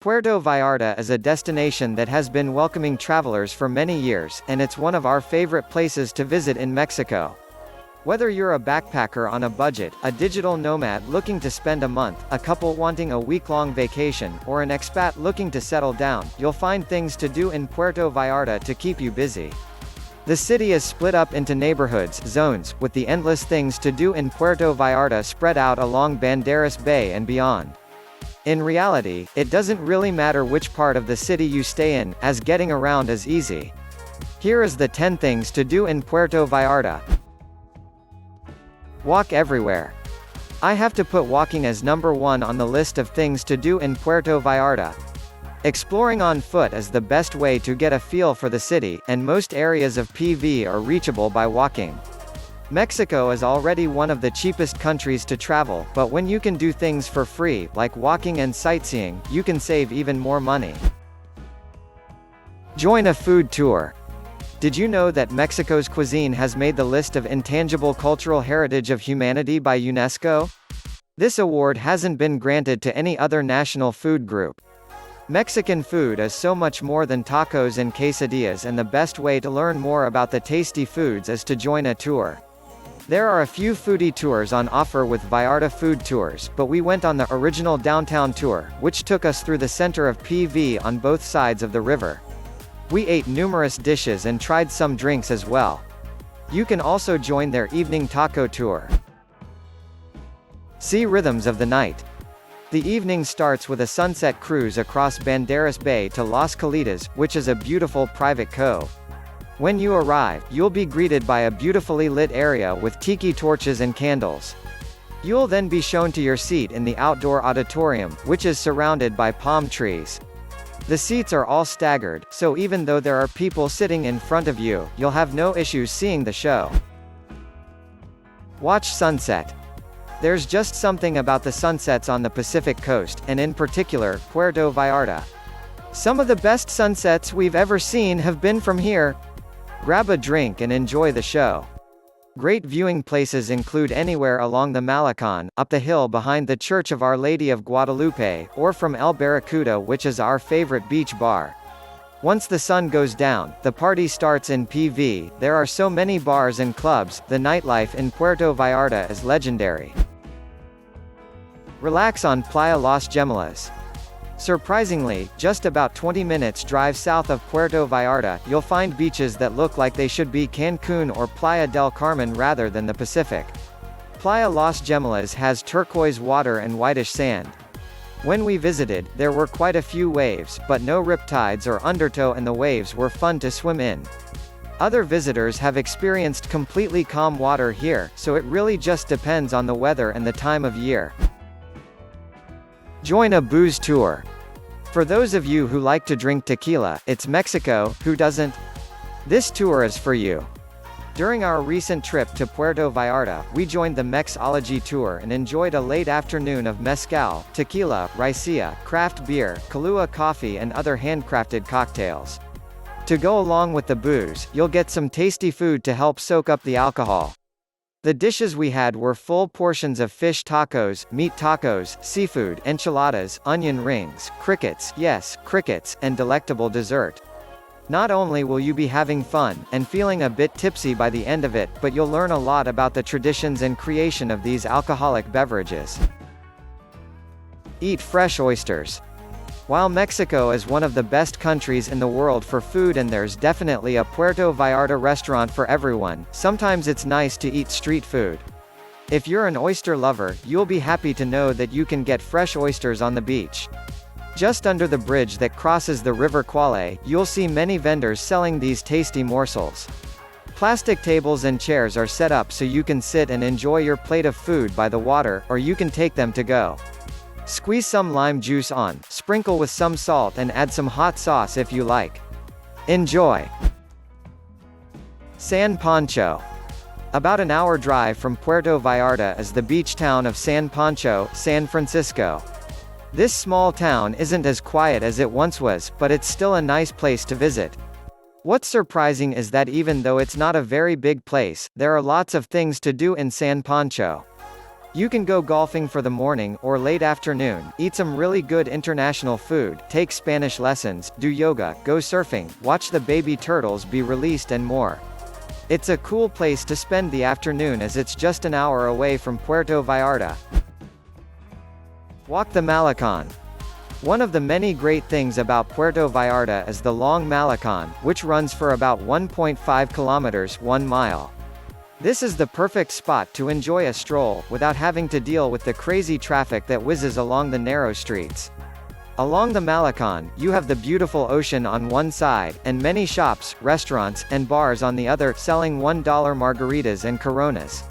Puerto Vallarta is a destination that has been welcoming travelers for many years, and it's one of our favorite places to visit in Mexico. Whether you're a backpacker on a budget, a digital nomad looking to spend a month, a couple wanting a week-long vacation, or an expat looking to settle down, you'll find things to do in Puerto Vallarta to keep you busy. The city is split up into neighborhoods, zones, with the endless things to do in Puerto Vallarta spread out along Banderas Bay and beyond. In reality, it doesn't really matter which part of the city you stay in, as getting around is easy. Here is the 10 things to do in Puerto Vallarta. Walk everywhere. I have to put walking as number 1 on the list of things to do in Puerto Vallarta. Exploring on foot is the best way to get a feel for the city, and most areas of PV are reachable by walking. Mexico is already one of the cheapest countries to travel, but when you can do things for free, like walking and sightseeing, you can save even more money. Join a food tour. Did you know that Mexico's cuisine has made the list of Intangible Cultural Heritage of Humanity by UNESCO? This award hasn't been granted to any other national food group. Mexican food is so much more than tacos and quesadillas, and the best way to learn more about the tasty foods is to join a tour. There are a few foodie tours on offer with Vallarta Food Tours, but we went on the original downtown tour, which took us through the center of PV on both sides of the river. We ate numerous dishes and tried some drinks as well. You can also join their evening taco tour. See Rhythms of the Night. The evening starts with a sunset cruise across Banderas Bay to Las Colitas, which is a beautiful private cove. When you arrive, you'll be greeted by a beautifully lit area with tiki torches and candles. You'll then be shown to your seat in the outdoor auditorium, which is surrounded by palm trees. The seats are all staggered, so even though there are people sitting in front of you, you'll have no issues seeing the show. Watch sunset. There's just something about the sunsets on the Pacific coast, and in particular, Puerto Vallarta. Some of the best sunsets we've ever seen have been from here. Grab a drink and enjoy the show. Great viewing places include anywhere along the Malecon, up the hill behind the Church of Our Lady of Guadalupe, or from El Barracuda, which is our favorite beach bar. Once the sun goes down, the party starts in PV. There are so many bars and clubs. The nightlife in Puerto Vallarta is legendary. Relax on Playa Las Gemelas. Surprisingly, just about 20 minutes drive south of Puerto Vallarta, you'll find beaches that look like they should be Cancun or Playa del Carmen rather than the Pacific. Playa Las Gemelas has turquoise water and whitish sand. When we visited, there were quite a few waves, but no riptides or undertow, and the waves were fun to swim in. Other visitors have experienced completely calm water here, so it really just depends on the weather and the time of year. Join a booze tour. For those of you who like to drink tequila, it's Mexico, who doesn't? This tour is for you. During our recent trip to Puerto Vallarta, we joined the Mexology tour and enjoyed a late afternoon of mezcal, tequila, raicilla, craft beer, Kahlua coffee, and other handcrafted cocktails. To go along with the booze, you'll get some tasty food to help soak up the alcohol. The dishes we had were full portions of fish tacos, meat tacos, seafood, enchiladas, onion rings, crickets, yes, crickets, and delectable dessert. Not only will you be having fun, and feeling a bit tipsy by the end of it, but you'll learn a lot about the traditions and creation of these alcoholic beverages. Eat fresh oysters. While Mexico is one of the best countries in the world for food, and there's definitely a Puerto Vallarta restaurant for everyone, sometimes it's nice to eat street food. If you're an oyster lover, you'll be happy to know that you can get fresh oysters on the beach. Just under the bridge that crosses the River Quale, you'll see many vendors selling these tasty morsels. Plastic tables and chairs are set up so you can sit and enjoy your plate of food by the water, or you can take them to go. Squeeze some lime juice on, sprinkle with some salt, and add some hot sauce if you like. Enjoy! San Pancho. About an hour drive from Puerto Vallarta is the beach town of San Pancho, San Francisco. This small town isn't as quiet as it once was, but it's still a nice place to visit. What's surprising is that even though it's not a very big place, there are lots of things to do in San Pancho. You can go golfing for the morning or late afternoon, eat some really good international food, take Spanish lessons, do yoga, go surfing, watch the baby turtles be released and more. It's a cool place to spend the afternoon as it's just an hour away from Puerto Vallarta. Walk the Malecon. One of the many great things about Puerto Vallarta is the long Malecon, which runs for about 1.5 kilometers, 1 mile. This is the perfect spot to enjoy a stroll, without having to deal with the crazy traffic that whizzes along the narrow streets. Along the Malecon, you have the beautiful ocean on one side, and many shops, restaurants, and bars on the other, selling $1 margaritas and Coronas.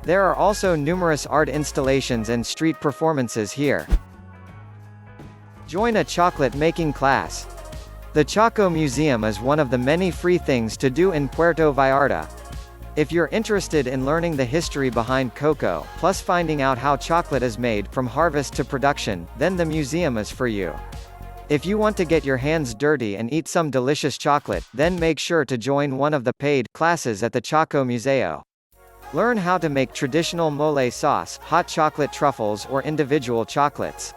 There are also numerous art installations and street performances here. Join a chocolate-making class. The Choco Museum is one of the many free things to do in Puerto Vallarta. If you're interested in learning the history behind cocoa, plus finding out how chocolate is made from harvest to production, then the museum is for you. If you want to get your hands dirty and eat some delicious chocolate, then make sure to join one of the paid classes at the Choco Museo. Learn how to make traditional mole sauce, hot chocolate truffles or individual chocolates.